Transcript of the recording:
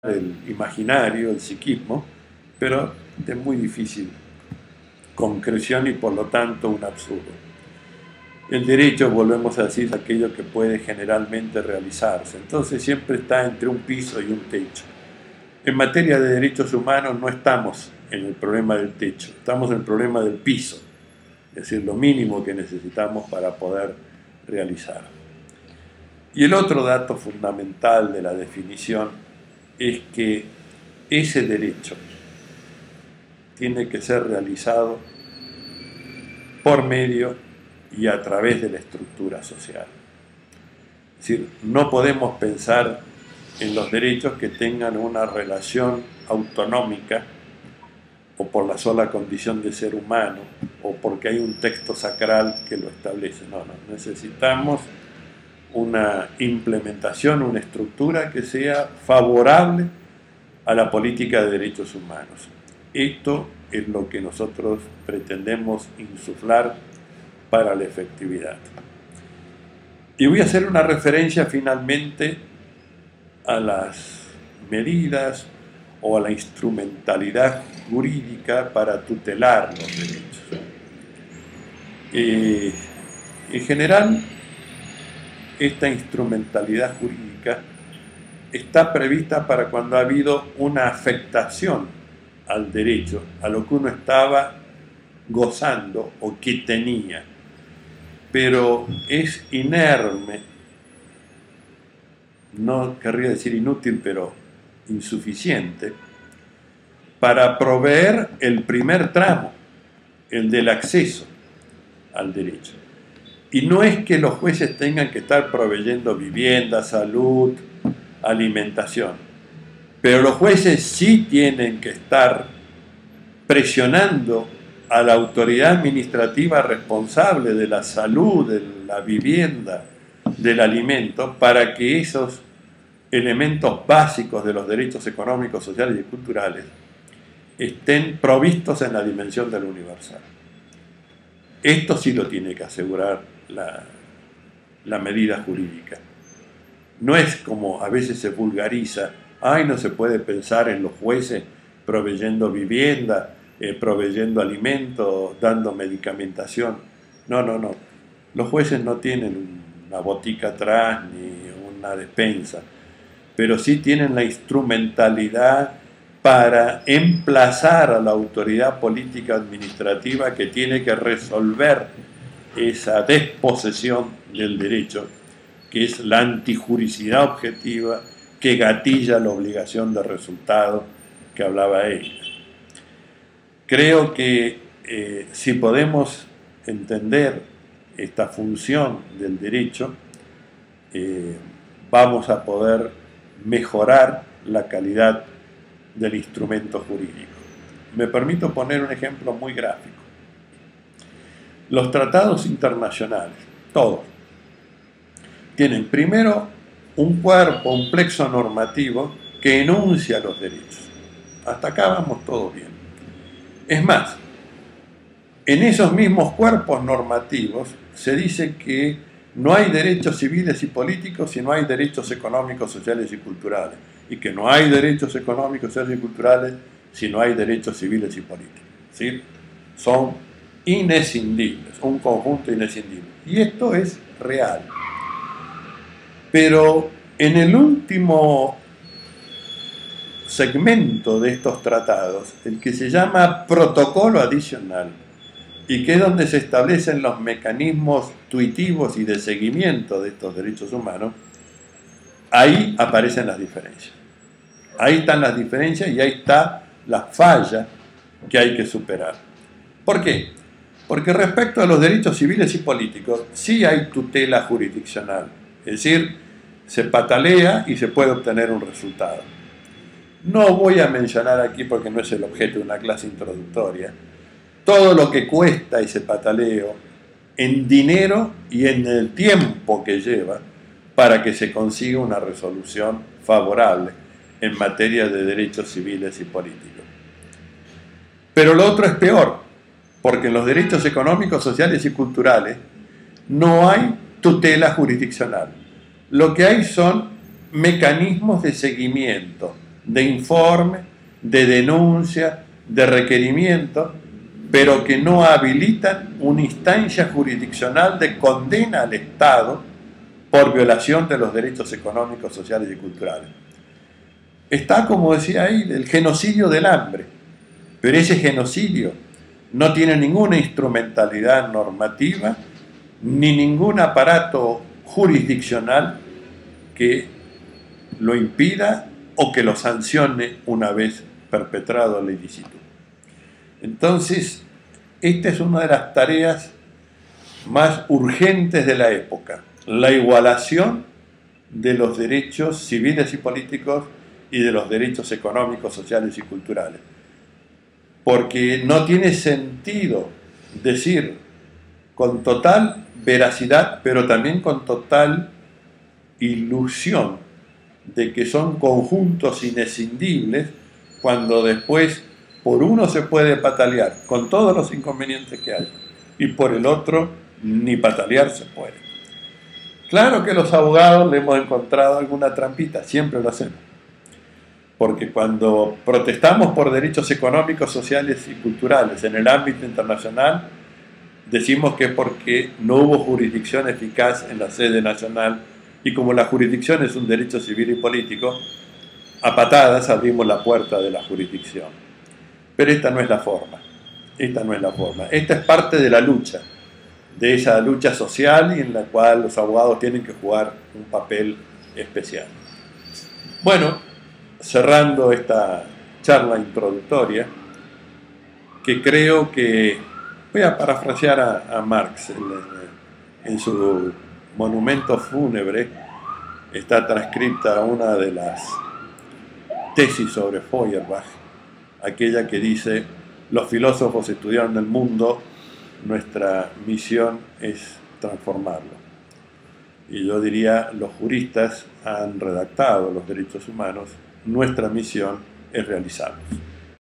el imaginario, el psiquismo, pero de muy difícil concreción y por lo tanto un absurdo. El derecho, volvemos a decir, es aquello que puede generalmente realizarse, entonces siempre está entre un piso y un techo. En materia de derechos humanos no estamos en el problema del techo, estamos en el problema del piso, es decir, lo mínimo que necesitamos para poder realizar. Y el otro dato fundamental de la definición es que ese derecho tiene que ser realizado por medio y a través de la estructura social. Es decir, no podemos pensar en los derechos que tengan una relación autonómica o por la sola condición de ser humano o porque hay un texto sacral que lo establece. No, necesitamos una implementación, una estructura que sea favorable a la política de derechos humanos. Esto es lo que nosotros pretendemos insuflar para la efectividad. Y voy a hacer una referencia finalmente a las medidas o a la instrumentalidad jurídica para tutelar los derechos. En general, esta instrumentalidad jurídica está prevista para cuando ha habido una afectación al derecho, a lo que uno estaba gozando o que tenía, pero es inerme, no querría decir inútil, pero insuficiente, para proveer el primer tramo, el del acceso al derecho. Y no es que los jueces tengan que estar proveyendo vivienda, salud, alimentación, pero los jueces sí tienen que estar presionando a la autoridad administrativa responsable de la salud, de la vivienda, del alimento, para que esos elementos básicos de los derechos económicos, sociales y culturales estén provistos en la dimensión del universal. Esto sí lo tiene que asegurar la medida jurídica. No es como a veces se vulgariza, no se puede pensar en los jueces proveyendo vivienda, proveyendo alimento, dando medicamentación. No. Los jueces no tienen una botica atrás ni una despensa, pero sí tienen la instrumentalidad para emplazar a la autoridad política administrativa que tiene que resolver esa desposesión del derecho, que es la antijuricidad objetiva que gatilla la obligación de resultado que hablaba ella. Creo que si podemos entender esta función del derecho, vamos a poder mejorar la calidad del instrumento jurídico. Me permito poner un ejemplo muy gráfico. Los tratados internacionales, todos, tienen primero un cuerpo, un plexo normativo que enuncia los derechos. Hasta acá vamos todos bien. Es más, en esos mismos cuerpos normativos se dice que no hay derechos civiles y políticos si no hay derechos económicos, sociales y culturales, y que no hay derechos económicos, sociales y culturales si no hay derechos civiles y políticos. ¿Sí? Son inescindibles, un conjunto inescindible. Y esto es real. Pero en el último segmento de estos tratados, el que se llama protocolo adicional, y que es donde se establecen los mecanismos tuitivos y de seguimiento de estos derechos humanos, ahí aparecen las diferencias. Ahí están las diferencias y ahí está la falla que hay que superar. ¿Por qué? Porque respecto a los derechos civiles y políticos, sí hay tutela jurisdiccional. Es decir, se patalea y se puede obtener un resultado. No voy a mencionar aquí, porque no es el objeto de una clase introductoria, todo lo que cuesta ese pataleo en dinero y en el tiempo que lleva para que se consiga una resolución favorable en materia de derechos civiles y políticos. Pero lo otro es peor, porque en los derechos económicos, sociales y culturales no hay tutela jurisdiccional. Lo que hay son mecanismos de seguimiento de informe, de denuncia, de requerimiento, pero que no habilitan una instancia jurisdiccional de condena al Estado por violación de los derechos económicos, sociales y culturales. Está, como decía ahí, el genocidio del hambre, pero ese genocidio no tiene ninguna instrumentalidad normativa ni ningún aparato jurisdiccional que lo impida o que lo sancione una vez perpetrado el ilícito. Entonces, esta es una de las tareas más urgentes de la época, la igualación de los derechos civiles y políticos y de los derechos económicos, sociales y culturales. Porque no tiene sentido decir con total veracidad, pero también con total ilusión, de que son conjuntos inescindibles, cuando después por uno se puede patalear con todos los inconvenientes que hay y por el otro ni patalear se puede. Claro que los abogados le hemos encontrado alguna trampita, siempre lo hacemos, porque cuando protestamos por derechos económicos, sociales y culturales en el ámbito internacional, decimos que es porque no hubo jurisdicción eficaz en la sede nacional, y como la jurisdicción es un derecho civil y político, a patadas abrimos la puerta de la jurisdicción. Pero esta no es la forma, esta no es la forma. Esta es parte de la lucha, de esa lucha social, y en la cual los abogados tienen que jugar un papel especial. Bueno, cerrando esta charla introductoria, que creo que voy a parafrasear a Marx en su monumento fúnebre. Está transcripta una de las tesis sobre Feuerbach, aquella que dice: los filósofos estudiaron el mundo, nuestra misión es transformarlo. Y yo diría, los juristas han redactado los derechos humanos, nuestra misión es realizarlos.